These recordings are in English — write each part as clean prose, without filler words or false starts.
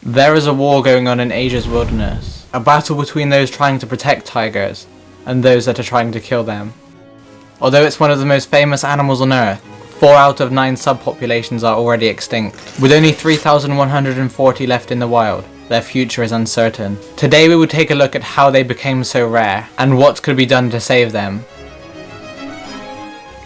There is a war going on in Asia's wilderness, a battle between those trying to protect tigers and those that are trying to kill them. Although it's one of the most famous animals on Earth, 4 out of 9 subpopulations are already extinct. With only 3,140 left in the wild, their future is uncertain. Today we will take a look at how they became so rare, and what could be done to save them.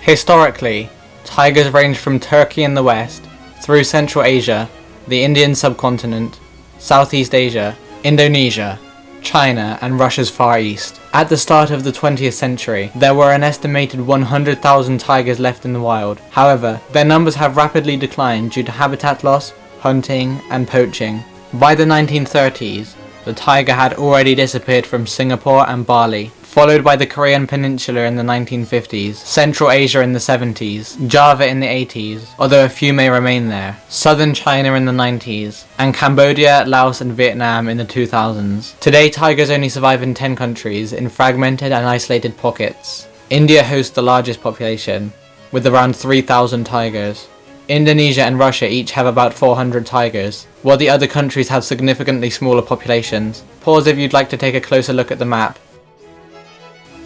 Historically, tigers ranged from Turkey in the west, through Central Asia, the Indian subcontinent, Southeast Asia, Indonesia, China, and Russia's Far East. At the start of the 20th century, there were an estimated 100,000 tigers left in the wild. However, their numbers have rapidly declined due to habitat loss, hunting, and poaching. By the 1930s, the tiger had already disappeared from Singapore and Bali, followed by the Korean Peninsula in the 1950s, Central Asia in the 70s, Java in the 80s, although a few may remain there, southern China in the 90s, and Cambodia, Laos and Vietnam in the 2000s. Today tigers only survive in 10 countries, in fragmented and isolated pockets. India hosts the largest population, with around 3,000 tigers. Indonesia and Russia each have about 400 tigers, while the other countries have significantly smaller populations. Pause if you'd like to take a closer look at the map.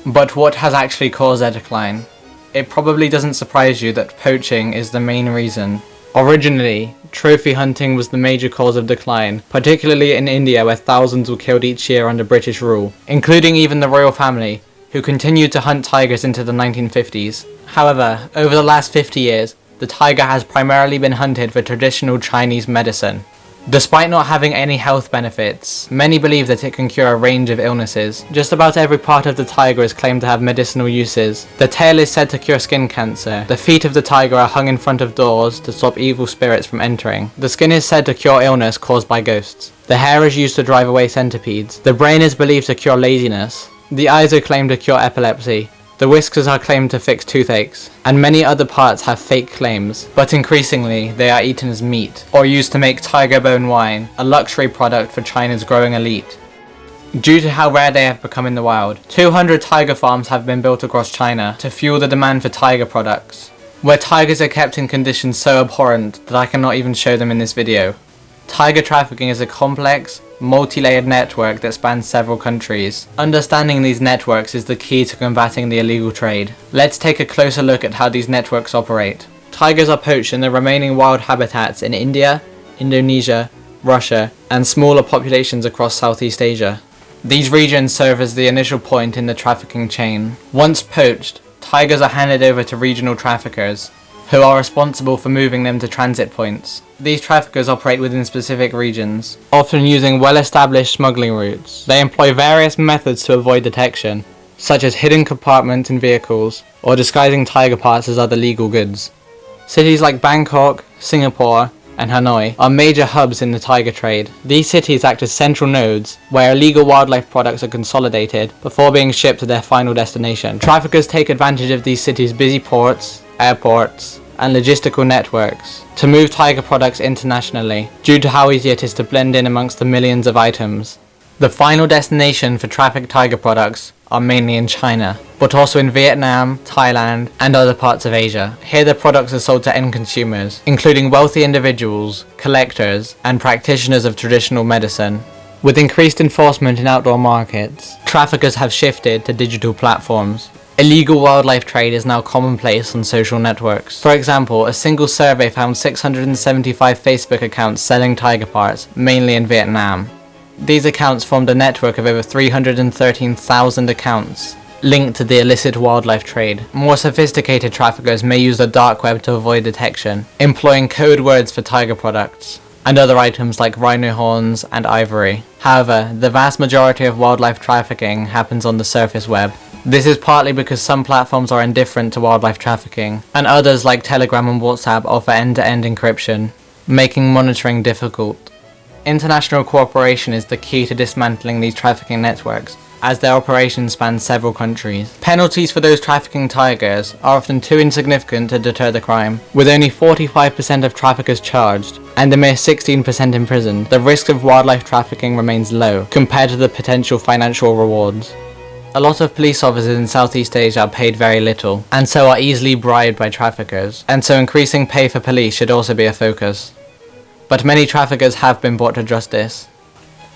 But what has actually caused their decline? It probably doesn't surprise you that poaching is the main reason. Originally, trophy hunting was the major cause of decline, particularly in India where thousands were killed each year under British rule, including even the royal family, who continued to hunt tigers into the 1950s. However, over the last 50 years, the tiger has primarily been hunted for traditional Chinese medicine. Despite not having any health benefits, many believe that it can cure a range of illnesses. Just about every part of the tiger is claimed to have medicinal uses. The tail is said to cure skin cancer. The feet of the tiger are hung in front of doors to stop evil spirits from entering. The skin is said to cure illness caused by ghosts. The hair is used to drive away centipedes. The brain is believed to cure laziness. The eyes are claimed to cure epilepsy. The whiskers are claimed to fix toothaches, and many other parts have fake claims, but increasingly they are eaten as meat, or used to make tiger bone wine, a luxury product for China's growing elite. Due to how rare they have become in the wild, 200 tiger farms have been built across China to fuel the demand for tiger products, where tigers are kept in conditions so abhorrent that I cannot even show them in this video. Tiger trafficking is a complex, multi-layered network that spans several countries. Understanding these networks is the key to combating the illegal trade. Let's take a closer look at how these networks operate. Tigers are poached in the remaining wild habitats in India, Indonesia, Russia, and smaller populations across Southeast Asia. These regions serve as the initial point in the trafficking chain. Once poached, tigers are handed over to regional traffickers, who are responsible for moving them to transit points. These traffickers operate within specific regions, often using well-established smuggling routes. They employ various methods to avoid detection, such as hidden compartments in vehicles, or disguising tiger parts as other legal goods. Cities like Bangkok, Singapore, and Hanoi are major hubs in the tiger trade. These cities act as central nodes, where illegal wildlife products are consolidated before being shipped to their final destination. Traffickers take advantage of these cities' busy ports, airports, and logistical networks to move tiger products internationally, due to how easy it is to blend in amongst the millions of items. The final destination for trafficked tiger products are mainly in China, but also in Vietnam, Thailand, and other parts of Asia. Here the products are sold to end consumers, including wealthy individuals, collectors, and practitioners of traditional medicine. With increased enforcement in outdoor markets, traffickers have shifted to digital platforms. Illegal wildlife trade is now commonplace on social networks. For example, a single survey found 675 Facebook accounts selling tiger parts, mainly in Vietnam. These accounts formed a network of over 313,000 accounts linked to the illicit wildlife trade. More sophisticated traffickers may use the dark web to avoid detection, employing code words for tiger products and other items like rhino horns and ivory. However, the vast majority of wildlife trafficking happens on the surface web. This is partly because some platforms are indifferent to wildlife trafficking, and others like Telegram and WhatsApp offer end-to-end encryption, making monitoring difficult. International cooperation is the key to dismantling these trafficking networks, as their operations span several countries. Penalties for those trafficking tigers are often too insignificant to deter the crime. With only 45% of traffickers charged, and a mere 16% imprisoned, the risk of wildlife trafficking remains low, compared to the potential financial rewards. A lot of police officers in Southeast Asia are paid very little, and so are easily bribed by traffickers, and so increasing pay for police should also be a focus. but many traffickers have been brought to justice.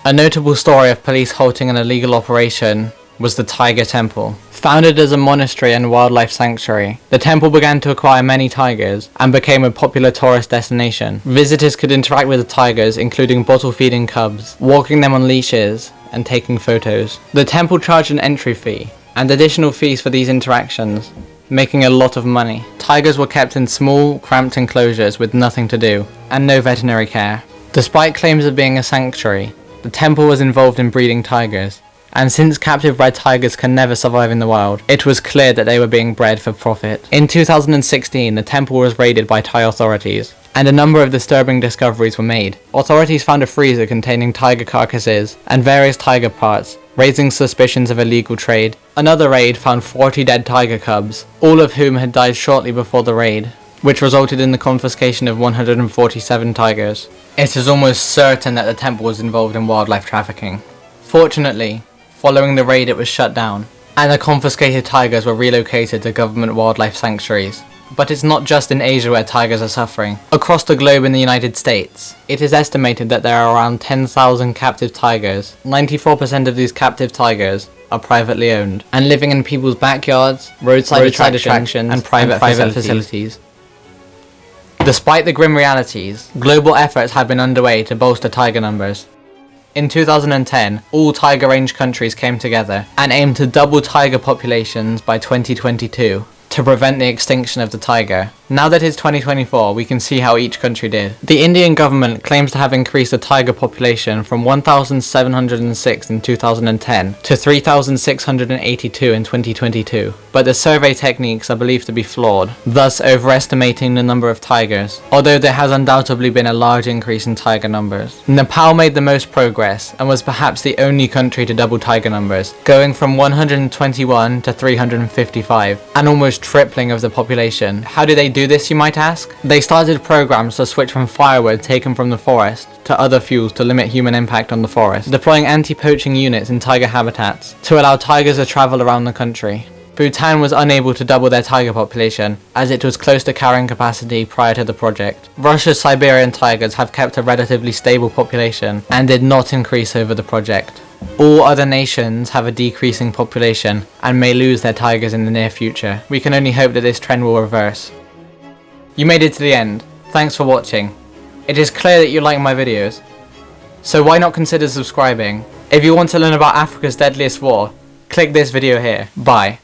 A notable story of police halting an illegal operation was the Tiger Temple. Founded as a monastery and wildlife sanctuary, the temple began to acquire many tigers and became a popular tourist destination. Visitors could interact with the tigers, including bottle feeding cubs, walking them on leashes, and taking photos. The temple charged an entry fee and additional fees for these interactions, making a lot of money. Tigers were kept in small, cramped enclosures with nothing to do, and no veterinary care. Despite claims of being a sanctuary, the temple was involved in breeding tigers, and since captive bred tigers can never survive in the wild, it was clear that they were being bred for profit. In 2016, the temple was raided by Thai authorities, and a number of disturbing discoveries were made. Authorities found a freezer containing tiger carcasses and various tiger parts, raising suspicions of illegal trade. Another raid found 40 dead tiger cubs, all of whom had died shortly before the raid, which resulted in the confiscation of 147 tigers. It is almost certain that the temple was involved in wildlife trafficking. Fortunately, following the raid it was shut down, and the confiscated tigers were relocated to government wildlife sanctuaries. But it's not just in Asia where tigers are suffering. Across the globe in the United States, it is estimated that there are around 10,000 captive tigers. 94% of these captive tigers are privately owned, and living in people's backyards, roadside attractions, and private facilities. Despite the grim realities, global efforts have been underway to bolster tiger numbers. In 2010, all tiger range countries came together and aimed to double tiger populations by 2022 to prevent the extinction of the tiger. Now that it's 2024, we can see how each country did. The Indian government claims to have increased the tiger population from 1,706 in 2010 to 3,682 in 2022, but the survey techniques are believed to be flawed, thus overestimating the number of tigers, although there has undoubtedly been a large increase in tiger numbers. Nepal made the most progress and was perhaps the only country to double tiger numbers, going from 121 to 355, an almost tripling of the population. How did they do this, you might ask? They started programs to switch from firewood taken from the forest to other fuels to limit human impact on the forest, deploying anti-poaching units in tiger habitats to allow tigers to travel around the country. Bhutan was unable to double their tiger population, as it was close to carrying capacity prior to the project. Russia's Siberian tigers have kept a relatively stable population and did not increase over the project. All other nations have a decreasing population and may lose their tigers in the near future. We can only hope that this trend will reverse. You made it to the end. Thanks for watching. It is clear that you like my videos, so why not consider subscribing? If you want to learn about Africa's deadliest war, click this video here. Bye.